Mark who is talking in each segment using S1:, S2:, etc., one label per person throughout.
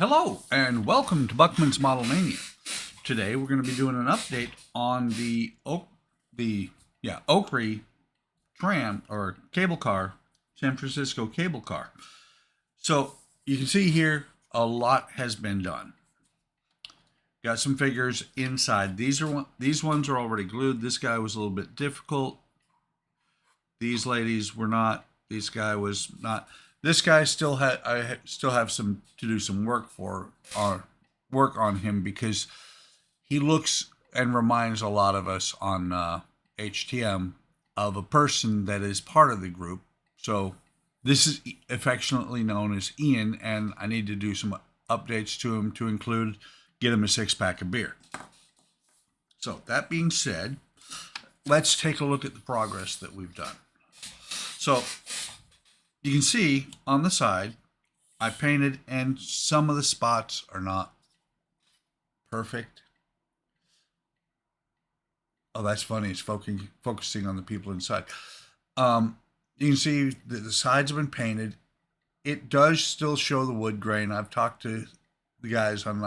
S1: Hello and welcome to Buckman's Model Mania. Today we're going to be doing an update on the OcCre Tram or cable car, San Francisco cable car. So you can see here a lot has been done. Got some figures inside. These ones are already glued. This guy was a little bit difficult. These ladies were not. This guy was not. This guy still had. I still have some to do some work on him because he looks and reminds a lot of us on HTM of a person that is part of the group. So this is affectionately known as Ian, and I need to do some updates to him to include get him a 6-pack of beer. So that being said, let's take a look at the progress that we've done. So you can see on the side, I painted, and some of the spots are not perfect. Oh, that's funny. It's focusing on the people inside. You can see that the sides have been painted. It does still show the wood grain. I've talked to the guys on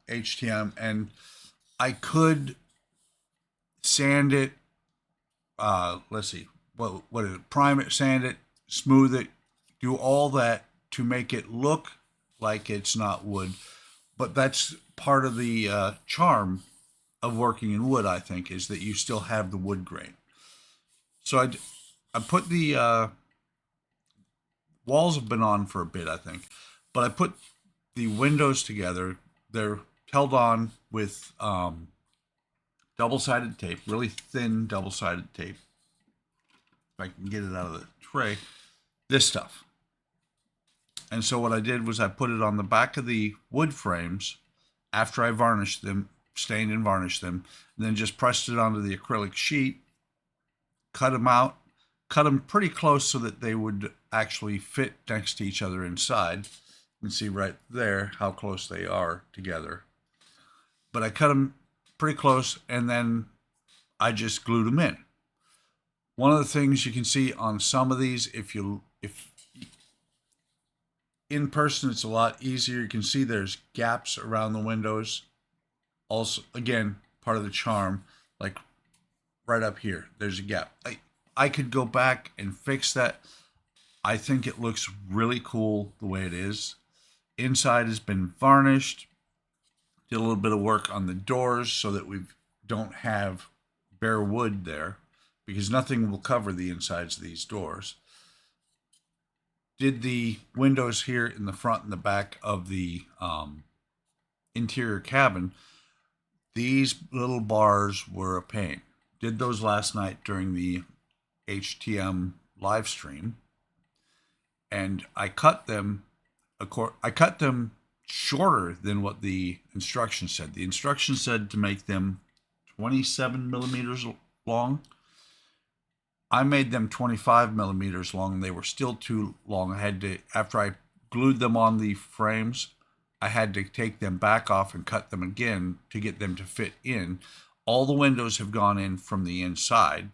S1: HTM, and I could sand it. Let's see. What is it? Prime it, sand it, smooth it, do all that to make it look like it's not wood. But that's part of the charm of working in wood, I think, is that you still have the wood grain. So I put the walls have been on for a bit, I think, but I put the windows together. They're held on with double-sided tape, really thin double-sided tape. If I can get it out of the tray, this stuff. And so what I did was I put it on the back of the wood frames after I varnished them, stained and varnished them, and then just pressed it onto the acrylic sheet, cut them out, cut them pretty close so that they would actually fit next to each other inside. You can see right there how close they are together. But I cut them pretty close, and then I just glued them in. One of the things you can see on some of these, if in person it's a lot easier. You can see there's gaps around the windows. Also, again, part of the charm, like right up here, there's a gap. I could go back and fix that. I think it looks really cool the way it is. Inside has been varnished. Did a little bit of work on the doors so that we don't have bare wood there, because nothing will cover the insides of these doors. Did the windows here in the front and the back of the interior cabin. These little bars were a pain. Did those last night during the HTM live stream, and I cut them. I cut them shorter than what the instructions said. The instructions said to make them 27 millimeters long. I made them 25 millimeters long, and they were still too long. I had to, after I glued them on the frames, I had to take them back off and cut them again to get them to fit in. All the windows have gone in from the inside.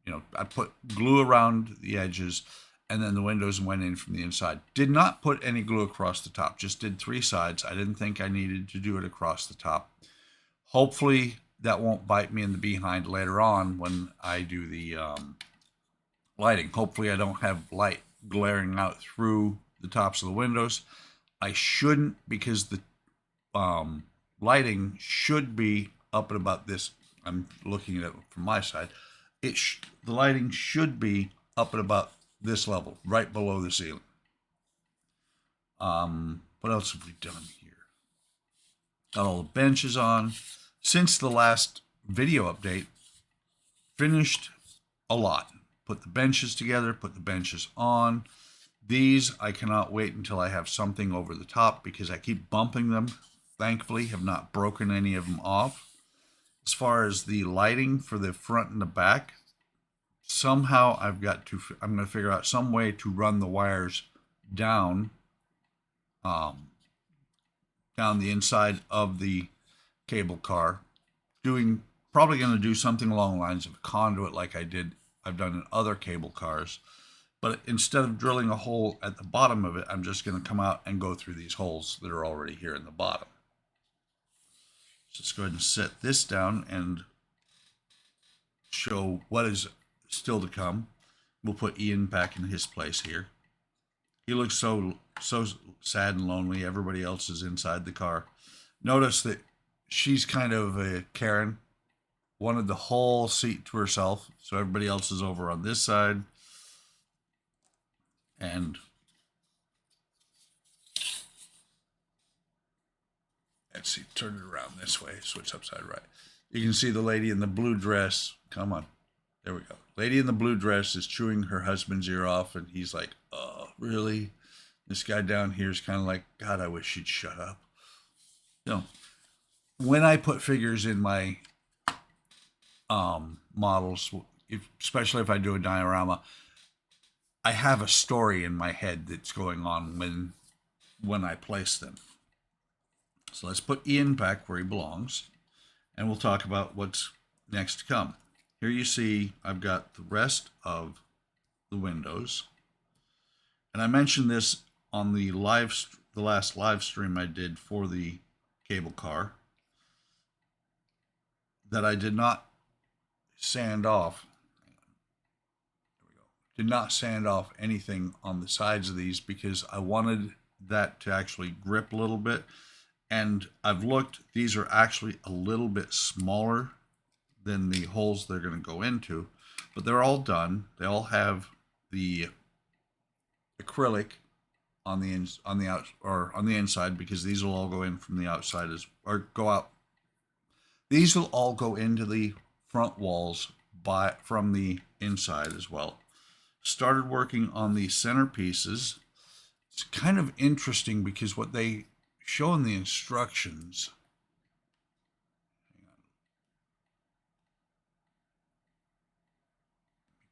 S1: You know, I put glue around the edges, and then the windows went in from the inside. Did not put any glue across the top, just did 3 sides. I didn't think I needed to do it across the top. Hopefully that won't bite me in the behind later on when I do the lighting. Hopefully I don't have light glaring out through the tops of the windows. I shouldn't, because the lighting should be up at about this. I'm looking at it from my side. The lighting should be up at about this level, right below the ceiling. What else have we done here? Got all the benches on. Since the last video update, finished a lot. Put the benches together, put the benches on. These, I cannot wait until I have something over the top, because I keep bumping them. Thankfully, have not broken any of them off. As far as the lighting for the front and the back, somehow I'm going to figure out some way to run the wires down, down the inside of the cable car. Probably going to do something along the lines of a conduit like I've done in other cable cars, But instead of drilling a hole at the bottom of it, I'm just going to come out and go through these holes that are already here in the bottom. So let's go ahead and set this down and show what is still to come. We'll put Ian back in his place here. He looks so sad and lonely. Everybody else is inside the car. Notice that she's kind of a Karen. Wanted the whole seat to herself, so everybody else is over on this side. And let's see, turn it around this way, switch upside right. You can see the lady in the blue dress. Come on. There we go. Lady in the blue dress is chewing her husband's ear off, and he's like, oh, really? This guy down here is kind of like, God, I wish she'd shut up. You know, when I put figures in my models, especially if I do a diorama, I have a story in my head that's going on when I place them. So let's put Ian back where he belongs, and we'll talk about what's next to come. Here you see I've got the rest of the windows, and I mentioned this on the last live stream I did for the cable car, that I did not sand off. There we go. Did not sand off anything on the sides of these because I wanted that to actually grip a little bit. And I've looked, these are actually a little bit smaller than the holes they're going to go into, but they're all done. They all have the acrylic on the inside, because these will all go in from the outside or go out. These will all go into the front walls from the inside as well. Started working on the centerpieces. It's kind of interesting because what they show in the instructions,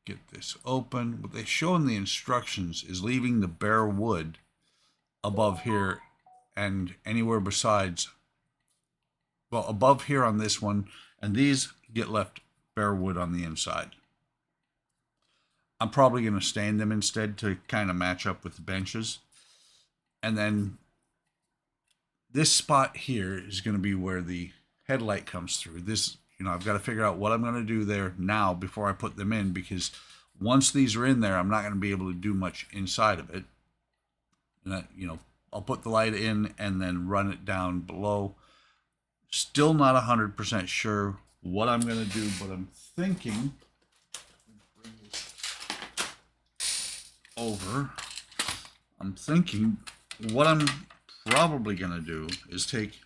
S1: get this open. What they show in the instructions is leaving the bare wood above here and anywhere besides, well, above here on this one, and these get left bare wood on the inside. I'm probably going to stain them instead to kind of match up with the benches. And then this spot here is going to be where the headlight comes through. This, I've got to figure out what I'm going to do there now before I put them in, because once these are in there, I'm not going to be able to do much inside of it. And I'll put the light in and then run it down below. Still not 100% sure what I'm going to do, but I'm thinking, bring this over. I'm thinking what I'm probably going to do is take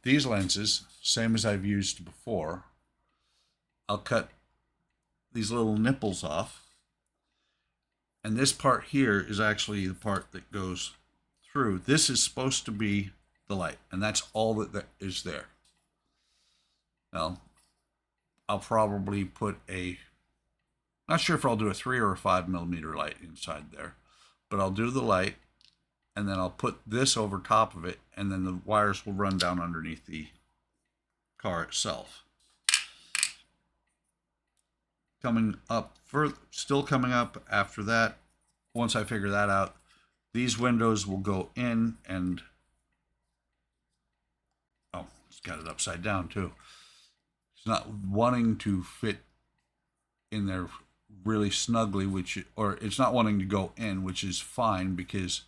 S1: these lenses, same as I've used before. I'll cut these little nipples off, and this part here is actually the part that goes through. This is supposed to be the light, and that's all that is there. Now, I'll probably put not sure if I'll do a 3 or a 5mm light inside there, but I'll do the light, and then I'll put this over top of it, and then the wires will run down underneath the car itself. Still coming up after that, once I figure that out, these windows will go in, and it's got it upside down too. It's not wanting to fit in there really snugly, or it's not wanting to go in, which is fine because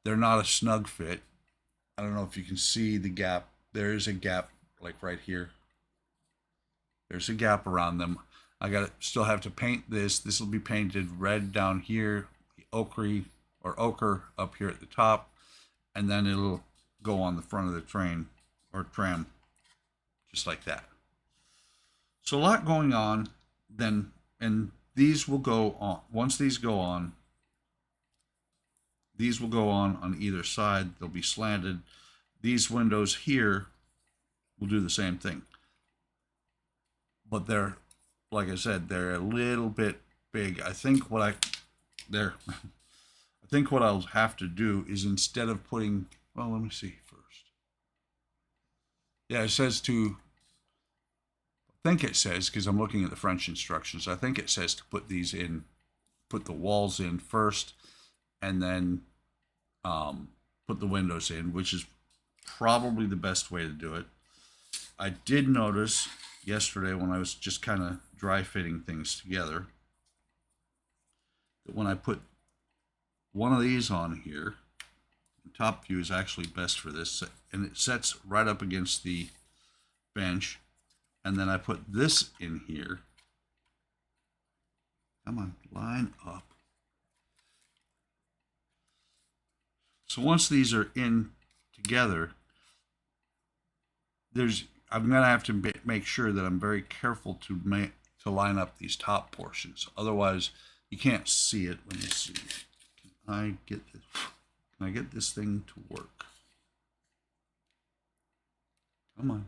S1: they're not a snug fit. I don't know if you can see the gap. There is a gap, like right here. There's a gap around them. I still have to paint this. This will be painted red down here, the OcCre up here at the top, and then it'll go on the front of the train or tram, just like that. So a lot going on then, and these will go on. Once these go on, these will go on either side. They'll be slanted. These windows here will do the same thing. But they're, like I said, they're a little bit big. I think what I'll have to do is, instead of putting, well, let me see first. Yeah, it says because I'm looking at the French instructions, I think it says to put these in put the walls in first and then put the windows in, which is probably the best way to do it. I did notice yesterday when I was just kind of dry fitting things together that when I put one of these on here, the top view is actually best for this, and it sets right up against the bench, and then I put this in here. Come on, line up. So once these are in together, I'm going to have to make sure that I'm very careful to line up these top portions. Otherwise, you can't see it when you see it. Can I get this thing to work? Come on.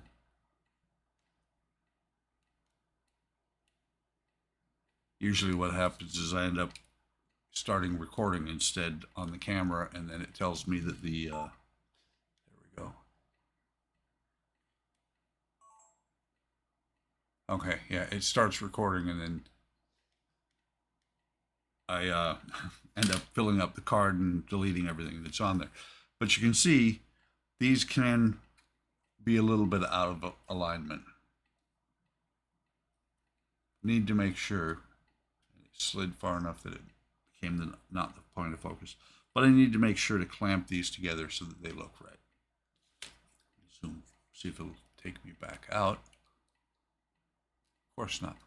S1: Usually what happens is I end up starting recording instead on the camera, and then it tells me that the there we go. Okay, yeah, it starts recording, and then I end up filling up the card and deleting everything that's on there. But you can see these can be a little bit out of alignment. Need to make sure it slid far enough that it became not the point of focus. But I need to make sure to clamp these together so that they look right. Zoom, see if it'll take me back out. Of course not.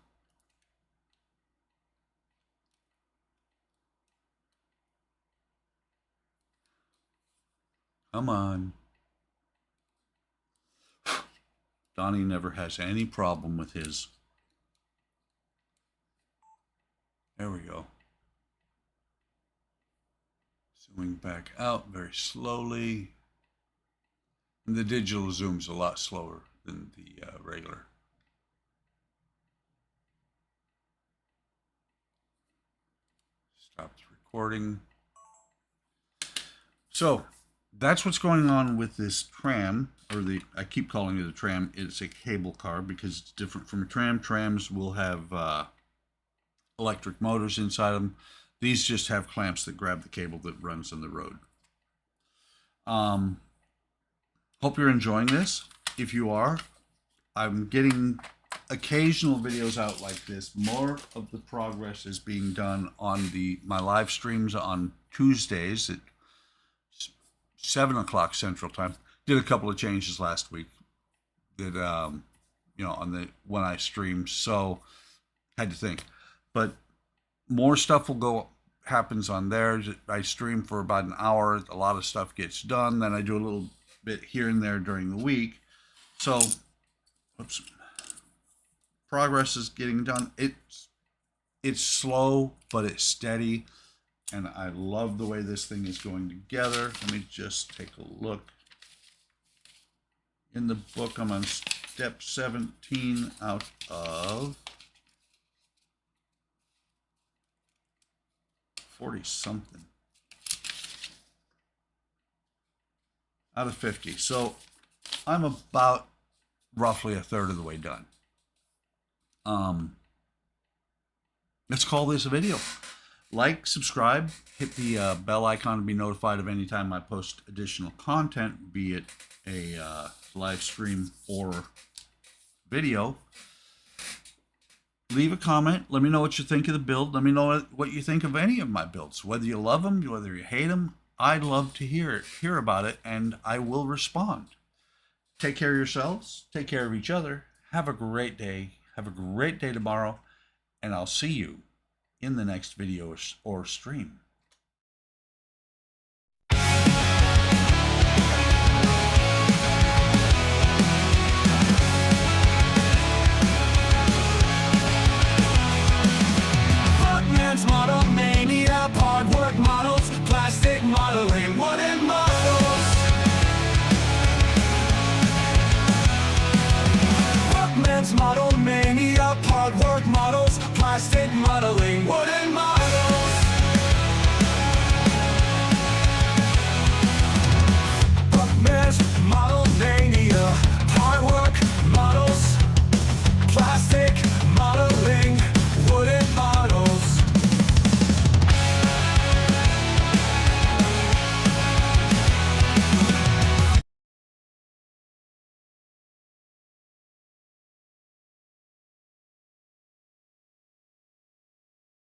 S1: Come on. Donnie never has any problem with his. There we go. Zooming back out very slowly. And the digital zoom's a lot slower than the regular. Stopped recording. So that's what's going on with this tram, or I keep calling it a tram. It's a cable car because it's different from a tram. Trams will have electric motors inside them. These just have clamps that grab the cable that runs on the road. Hope you're enjoying this. If you are, I'm getting occasional videos out like this. More of the progress is being done on my live streams on Tuesdays at 7 o'clock Central Time. Did a couple of changes last week that on when I streamed, so had to think. But more stuff will happens on there. I stream for about an hour. A lot of stuff gets done. Then I do a little bit here and there during the week. So, oops. Progress is getting done. It's slow, but it's steady. And I love the way this thing is going together. Let me just take a look. In the book, I'm on step 17 out of 40 something. Out of 50. So I'm about roughly a third of the way done. Let's call this a video. Like, subscribe, hit the bell icon to be notified of any time I post additional content, be it a live stream or video. Leave a comment. Let me know what you think of the build. Let me know what you think of any of my builds, whether you love them, whether you hate them. I'd love to hear about it, and I will respond. Take care of yourselves. Take care of each other. Have a great day. Have a great day tomorrow, and I'll see you in the next video or stream.